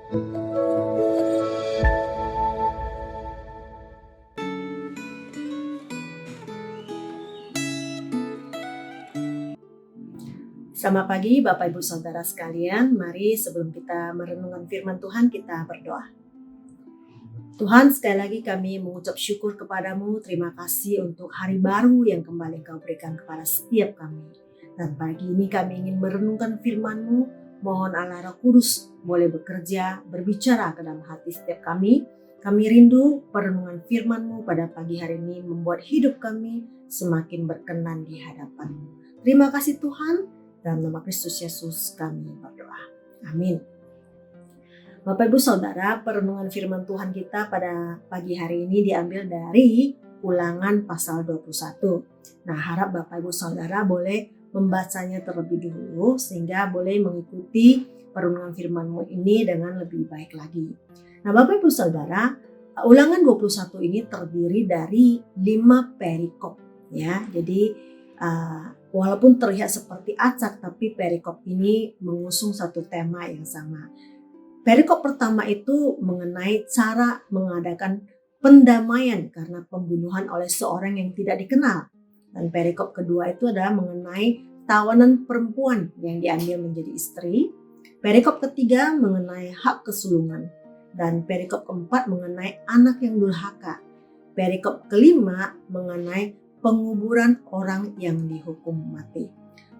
Selamat pagi Bapak Ibu Saudara sekalian, mari sebelum kita merenungkan firman Tuhan kita berdoa. Tuhan, sekali lagi kami mengucap syukur kepadamu, terima kasih untuk hari baru yang kembali Kau berikan kepada setiap kami. Dan pagi ini kami ingin merenungkan firman-Mu, mohon Allah Roh Kudus boleh bekerja, berbicara ke dalam hati setiap kami. Kami rindu perenungan firman-Mu pada pagi hari ini membuat hidup kami semakin berkenan di hadapan-Mu. Terima kasih Tuhan. Dalam nama Kristus Yesus kami berdoa. Amin. Bapak Ibu Saudara, perenungan firman Tuhan kita pada pagi hari ini diambil dari Ulangan pasal 21. Nah, harap Bapak Ibu Saudara boleh membacanya terlebih dulu sehingga boleh mengikuti perenungan firman-Mu ini dengan lebih baik lagi. Nah, Bapak Ibu Saudara, Ulangan 21 ini terdiri dari 5 perikop ya. Jadi walaupun terlihat seperti acak, tapi perikop ini mengusung satu tema yang sama. Perikop pertama itu mengenai cara mengadakan pendamaian karena pembunuhan oleh seorang yang tidak dikenal. Dan perikop kedua itu adalah mengenai tawanan perempuan yang diambil menjadi istri. Perikop ketiga mengenai hak kesulungan. Dan perikop keempat mengenai anak yang durhaka. Perikop kelima mengenai penguburan orang yang dihukum mati.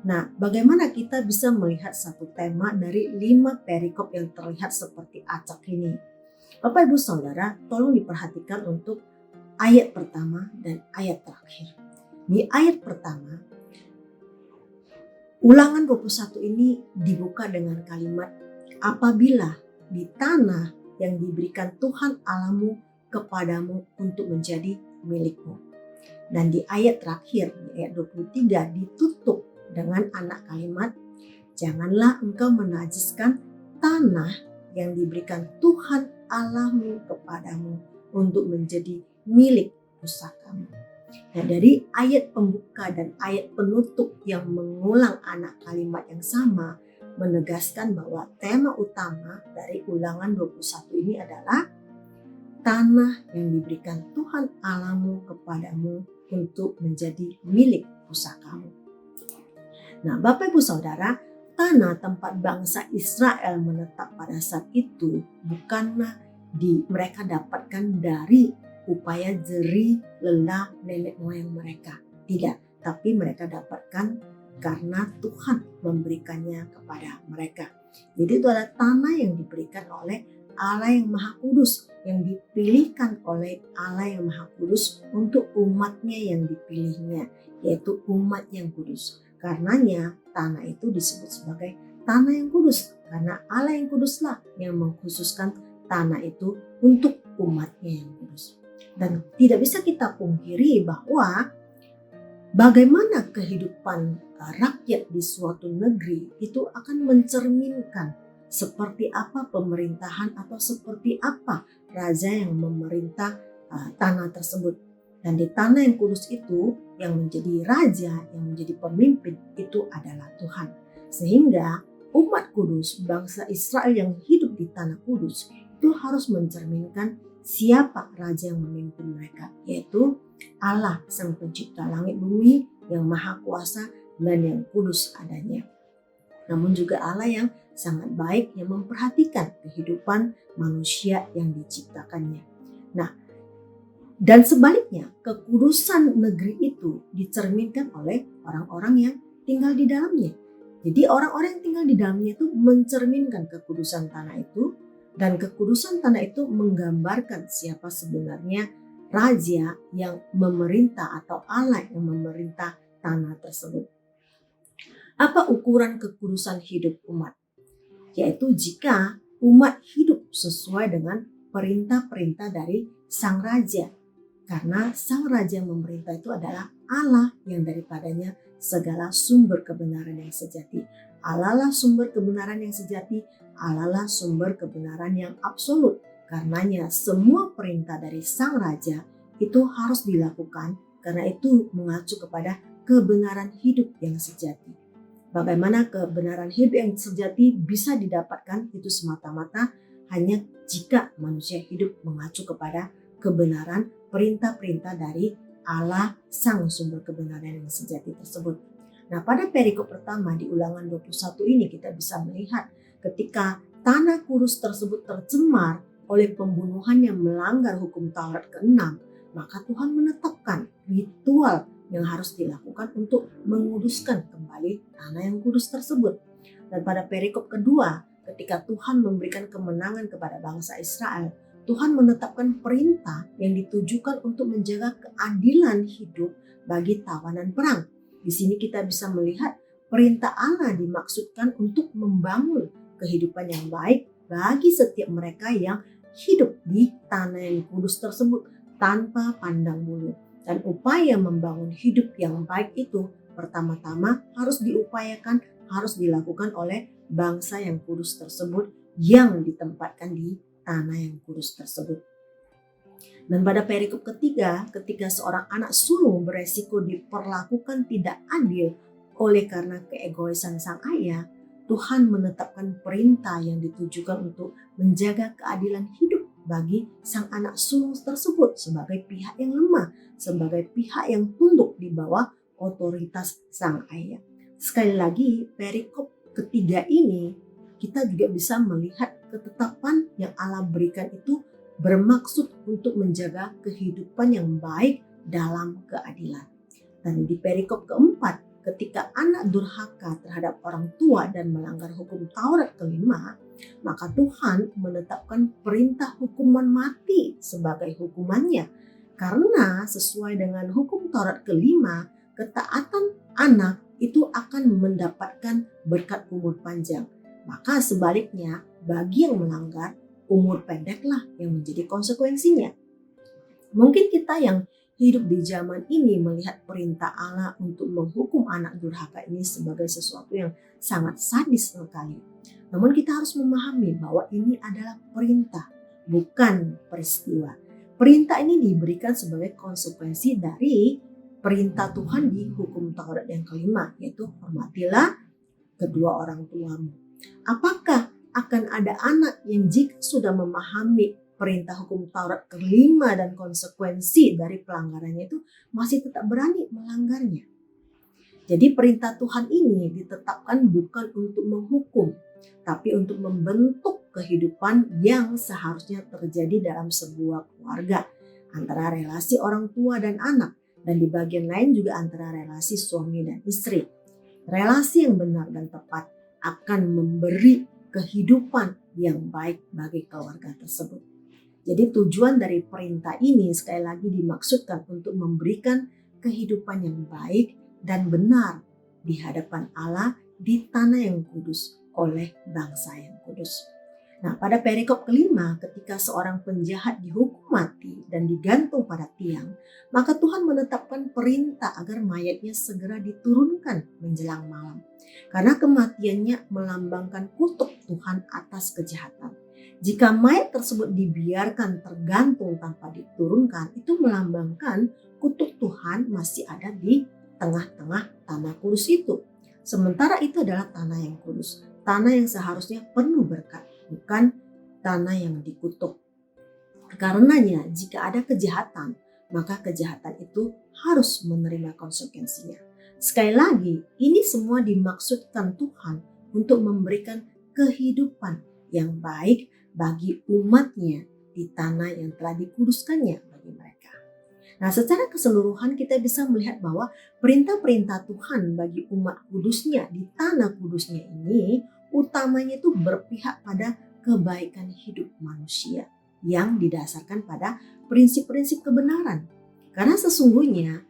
Nah, bagaimana kita bisa melihat satu tema dari 5 perikop yang terlihat seperti acak ini? Bapak Ibu Saudara, tolong diperhatikan untuk ayat pertama dan ayat terakhir. Di ayat pertama, Ulangan 21 ini dibuka dengan kalimat, apabila di tanah yang diberikan Tuhan Allahmu kepadamu untuk menjadi milikmu. Dan di ayat terakhir, di ayat 23 ditutup dengan anak kalimat, janganlah engkau menajiskan tanah yang diberikan Tuhan Allahmu kepadamu untuk menjadi milik pusakamu. Nah, dari ayat pembuka dan ayat penutup yang mengulang anak kalimat yang sama menegaskan bahwa tema utama dari Ulangan 21 ini adalah tanah yang diberikan Tuhan Allahmu kepadamu untuk menjadi milik pusakamu. Nah, Bapak Ibu Saudara, tanah tempat bangsa Israel menetap pada saat itu bukanlah mereka dapatkan dari upaya jerih lelah nenek moyang mereka. Tidak, tapi mereka dapatkan karena Tuhan memberikannya kepada mereka. Jadi itu adalah tanah yang diberikan oleh Allah yang Maha Kudus, yang dipilihkan oleh Allah yang Maha Kudus untuk umatnya yang dipilihnya, yaitu umat yang kudus. Karenanya tanah itu disebut sebagai tanah yang kudus, karena Allah yang kuduslah yang mengkhususkan tanah itu untuk umatnya yang kudus. Dan tidak bisa kita pungkiri bahwa bagaimana kehidupan rakyat di suatu negeri itu akan mencerminkan seperti apa pemerintahan atau seperti apa raja yang memerintah tanah tersebut. Dan di tanah yang kudus itu yang menjadi raja, yang menjadi pemimpin itu adalah Tuhan. Sehingga umat kudus, bangsa Israel yang hidup di tanah kudus itu harus mencerminkan siapa raja yang memimpin mereka, yaitu Allah Sang Pencipta langit bumi yang maha kuasa dan yang kudus adanya. Namun juga Allah yang sangat baik yang memperhatikan kehidupan manusia yang diciptakannya. Nah, dan sebaliknya kekudusan negeri itu dicerminkan oleh orang-orang yang tinggal di dalamnya. Jadi orang-orang yang tinggal di dalamnya itu mencerminkan kekudusan tanah itu, dan kekudusan tanah itu menggambarkan siapa sebenarnya raja yang memerintah atau Allah yang memerintah tanah tersebut. Apa ukuran kekudusan hidup umat? Yaitu jika umat hidup sesuai dengan perintah-perintah dari sang raja. Karena sang raja yang memerintah itu adalah Allah yang daripadanya segala sumber kebenaran yang sejati. Allah lah sumber kebenaran yang sejati, Allah lah sumber kebenaran yang absolut. Karenanya semua perintah dari sang raja itu harus dilakukan karena itu mengacu kepada kebenaran hidup yang sejati. Bagaimana kebenaran hidup yang sejati bisa didapatkan itu semata-mata hanya jika manusia hidup mengacu kepada kebenaran perintah-perintah dari Allah sang sumber kebenaran yang sejati tersebut. Nah, pada perikop pertama di Ulangan 21 ini kita bisa melihat ketika tanah kudus tersebut tercemar oleh pembunuhan yang melanggar hukum Taurat ke-6, maka Tuhan menetapkan ritual yang harus dilakukan untuk menguduskan kembali tanah yang kudus tersebut. Dan pada perikop kedua, ketika Tuhan memberikan kemenangan kepada bangsa Israel, Tuhan menetapkan perintah yang ditujukan untuk menjaga keadilan hidup bagi tawanan perang. Di sini kita bisa melihat perintah Allah dimaksudkan untuk membangun kehidupan yang baik bagi setiap mereka yang hidup di tanah yang kudus tersebut tanpa pandang bulu. Dan upaya membangun hidup yang baik itu pertama-tama harus dilakukan oleh bangsa yang kudus tersebut yang ditempatkan di tanah yang kudus tersebut. Dan pada perikop ketiga, ketika seorang anak sulung beresiko diperlakukan tidak adil oleh karena keegoisan sang ayah, Tuhan menetapkan perintah yang ditujukan untuk menjaga keadilan hidup bagi sang anak sulung tersebut sebagai pihak yang lemah, sebagai pihak yang tunduk di bawah otoritas sang ayah. Sekali lagi, perikop ketiga ini kita juga bisa melihat ketetapan yang Allah berikan itu bermaksud untuk menjaga kehidupan yang baik dalam keadilan. Dan di perikop keempat, ketika anak durhaka terhadap orang tua dan melanggar hukum Taurat ke-5, maka Tuhan menetapkan perintah hukuman mati sebagai hukumannya. Karena sesuai dengan hukum Taurat ke-5, ketaatan anak itu akan mendapatkan berkat umur panjang. Maka sebaliknya, bagi yang melanggar, umur pendeklah yang menjadi konsekuensinya. Mungkin kita yang hidup di zaman ini melihat perintah Allah untuk menghukum anak durhaka ini sebagai sesuatu yang sangat sadis sekali. Namun kita harus memahami bahwa ini adalah perintah, bukan peristiwa. Perintah ini diberikan sebagai konsekuensi dari perintah Tuhan di hukum Taurat yang kelima, yaitu hormatilah kedua orang tuamu. Apakah akan ada anak yang jika sudah memahami perintah hukum Taurat kelima dan konsekuensi dari pelanggarannya itu masih tetap berani melanggarnya? Jadi perintah Tuhan ini ditetapkan bukan untuk menghukum, tapi untuk membentuk kehidupan yang seharusnya terjadi dalam sebuah keluarga antara relasi orang tua dan anak, dan di bagian lain juga antara relasi suami dan istri. Relasi yang benar dan tepat akan memberi kehidupan yang baik bagi keluarga tersebut. Jadi tujuan dari perintah ini sekali lagi dimaksudkan untuk memberikan kehidupan yang baik dan benar di hadapan Allah di tanah yang kudus oleh bangsa yang kudus. Nah, pada perikop kelima, ketika seorang penjahat dihukum mati dan digantung pada tiang, maka Tuhan menetapkan perintah agar mayatnya segera diturunkan menjelang malam. Karena kematiannya melambangkan kutuk Tuhan atas kejahatan. Jika mayat tersebut dibiarkan tergantung tanpa diturunkan, itu melambangkan kutuk Tuhan masih ada di tengah-tengah tanah kudus itu. Sementara itu adalah tanah yang kudus, tanah yang seharusnya penuh berkat, bukan tanah yang dikutuk. Karenanya jika ada kejahatan, maka kejahatan itu harus menerima konsekuensinya. Sekali lagi, ini semua dimaksudkan Tuhan untuk memberikan kehidupan yang baik bagi umatnya di tanah yang telah dikuduskannya bagi mereka. Nah, secara keseluruhan kita bisa melihat bahwa perintah-perintah Tuhan bagi umat kudusnya di tanah kudusnya ini utamanya itu berpihak pada kebaikan hidup manusia yang didasarkan pada prinsip-prinsip kebenaran. Karena sesungguhnya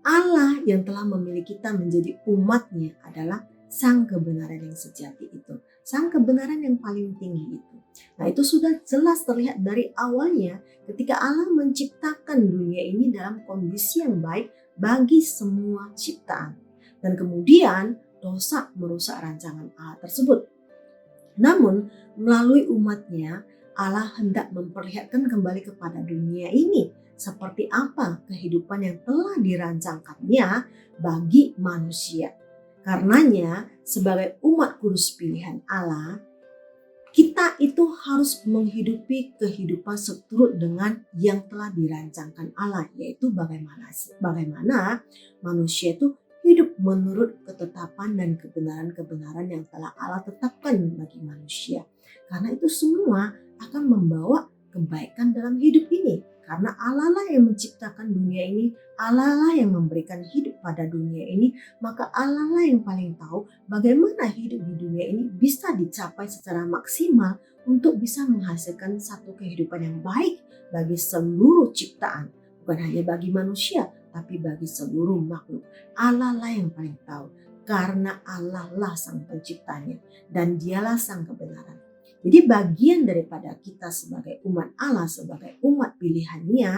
Allah yang telah memilih kita menjadi umatnya adalah sang kebenaran yang sejati itu. Sang kebenaran yang paling tinggi itu. Nah, itu sudah jelas terlihat dari awalnya ketika Allah menciptakan dunia ini dalam kondisi yang baik bagi semua ciptaan. Dan kemudian dosa merusak rancangan Allah tersebut. Namun melalui umatnya Allah hendak memperlihatkan kembali kepada dunia ini seperti apa kehidupan yang telah dirancangkannya bagi manusia. Karenanya sebagai umat kudus pilihan Allah, kita itu harus menghidupi kehidupan seturut dengan yang telah dirancangkan Allah, yaitu bagaimana manusia itu hidup menurut ketetapan dan kebenaran-kebenaran yang telah Allah tetapkan bagi manusia. Karena itu semua akan membawa kebaikan dalam hidup ini. Karena Allah lah yang menciptakan dunia ini, Allah lah yang memberikan hidup pada dunia ini, maka Allah lah yang paling tahu bagaimana hidup di dunia ini bisa dicapai secara maksimal untuk bisa menghasilkan satu kehidupan yang baik bagi seluruh ciptaan. Bukan hanya bagi manusia, tapi bagi seluruh makhluk. Allah lah yang paling tahu, karena Allah lah sang penciptanya dan dialah sang kebenaran. Jadi bagian daripada kita sebagai umat Allah, sebagai umat pilihannya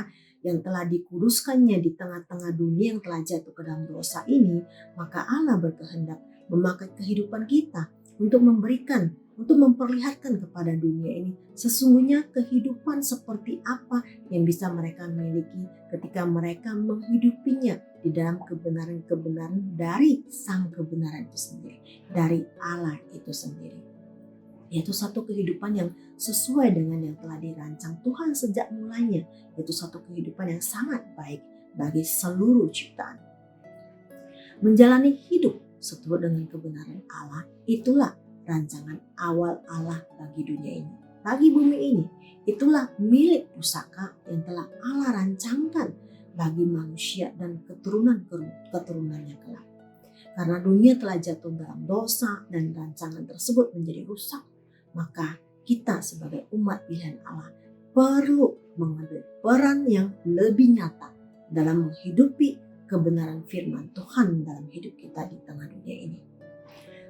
yang telah dikuduskannya di tengah-tengah dunia yang telah jatuh ke dalam dosa ini, maka Allah berkehendak memakai kehidupan kita untuk memberikan, untuk memperlihatkan kepada dunia ini sesungguhnya kehidupan seperti apa yang bisa mereka miliki ketika mereka menghidupinya di dalam kebenaran-kebenaran dari sang kebenaran itu sendiri, dari Allah itu sendiri. Yaitu satu kehidupan yang sesuai dengan yang telah dirancang Tuhan sejak mulanya, yaitu satu kehidupan yang sangat baik bagi seluruh ciptaan. Menjalani hidup seturut dengan kebenaran Allah, itulah rancangan awal Allah bagi dunia ini, bagi bumi ini. Itulah milik pusaka yang telah Allah rancangkan bagi manusia dan keturunannya kelak. Karena dunia telah jatuh dalam dosa dan rancangan tersebut menjadi rusak, maka kita sebagai umat pilihan Allah perlu mengambil peran yang lebih nyata dalam menghidupi kebenaran firman Tuhan dalam hidup kita di tengah dunia ini.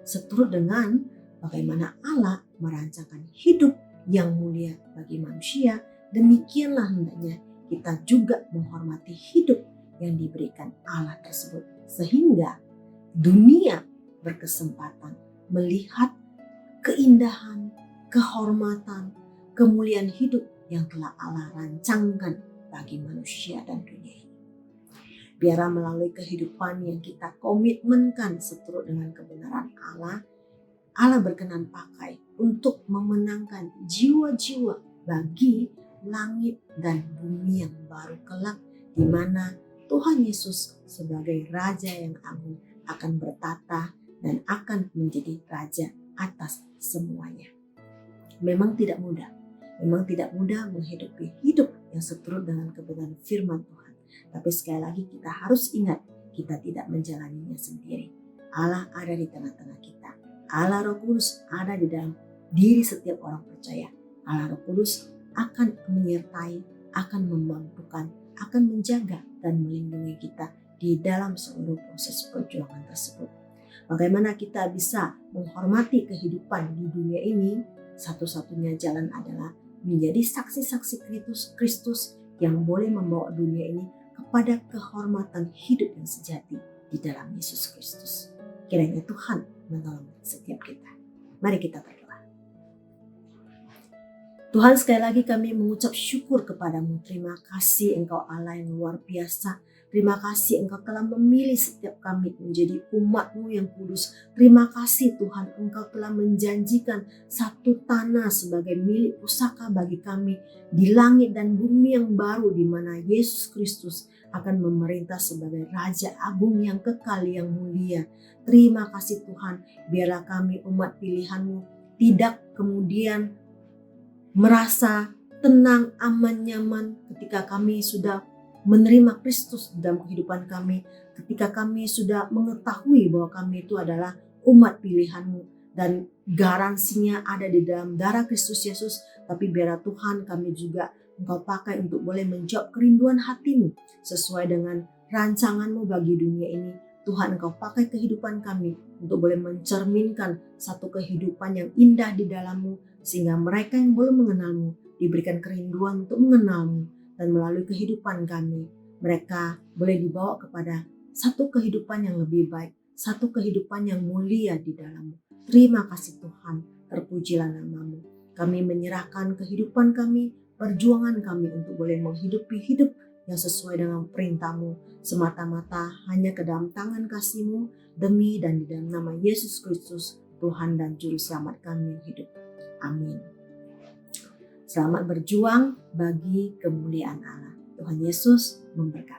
Seturut dengan bagaimana Allah merancangkan hidup yang mulia bagi manusia, demikianlah hendaknya kita juga menghormati hidup yang diberikan Allah tersebut, sehingga dunia berkesempatan melihat keindahan, kehormatan, kemuliaan hidup yang telah Allah rancangkan bagi manusia dan dunia ini. Biarlah melalui kehidupan yang kita komitmenkan seturut dengan kebenaran Allah, Allah berkenan pakai untuk memenangkan jiwa-jiwa bagi langit dan bumi yang baru kelak, di mana Tuhan Yesus sebagai Raja yang agung akan bertata dan akan menjadi Raja atas semuanya. Memang tidak mudah menghidupi hidup yang seturut dengan kebenaran firman Tuhan. Tapi sekali lagi kita harus ingat, kita tidak menjalaninya sendiri. Allah ada di tengah-tengah kita. Allah Roh Kudus ada di dalam diri setiap orang percaya. Allah Roh Kudus akan menyertai, akan memampukan, akan menjaga dan melindungi kita di dalam seluruh proses perjuangan tersebut. Bagaimana kita bisa menghormati kehidupan di dunia ini? Satu-satunya jalan adalah menjadi saksi-saksi Kristus yang boleh membawa dunia ini kepada kehormatan hidup yang sejati di dalam Yesus Kristus. Kiranya Tuhan menolong setiap kita. Mari kita berdoa. Tuhan, sekali lagi kami mengucap syukur kepadamu. Terima kasih Engkau Allah yang luar biasa. Terima kasih Engkau telah memilih setiap kami menjadi umat-Mu yang kudus. Terima kasih Tuhan, Engkau telah menjanjikan satu tanah sebagai milik pusaka bagi kami di langit dan bumi yang baru, di mana Yesus Kristus akan memerintah sebagai Raja Agung yang kekal, yang mulia. Terima kasih Tuhan, biarlah kami umat pilihan-Mu tidak kemudian merasa tenang, aman, nyaman ketika kami sudah menerima Kristus dalam kehidupan kami, ketika kami sudah mengetahui bahwa kami itu adalah umat pilihan-Mu dan garansinya ada di dalam darah Kristus Yesus. Tapi biarlah Tuhan kami juga Engkau pakai untuk boleh menjawab kerinduan hati-Mu sesuai dengan rancangan-Mu bagi dunia ini. Tuhan, Engkau pakai kehidupan kami untuk boleh mencerminkan satu kehidupan yang indah di dalam-Mu, sehingga mereka yang belum mengenal-Mu diberikan kerinduan untuk mengenal-Mu. Dan melalui kehidupan kami, mereka boleh dibawa kepada satu kehidupan yang lebih baik, satu kehidupan yang mulia di dalam-Mu. Terima kasih Tuhan, terpujilah nama-Mu. Kami menyerahkan kehidupan kami, perjuangan kami untuk boleh menghidupi hidup yang sesuai dengan perintah-Mu, semata-mata hanya ke dalam tangan kasih-Mu, demi dan di dalam nama Yesus Kristus, Tuhan dan Juru Selamat kami yang hidup. Amin. Selamat berjuang bagi kemuliaan Allah. Tuhan Yesus memberkati.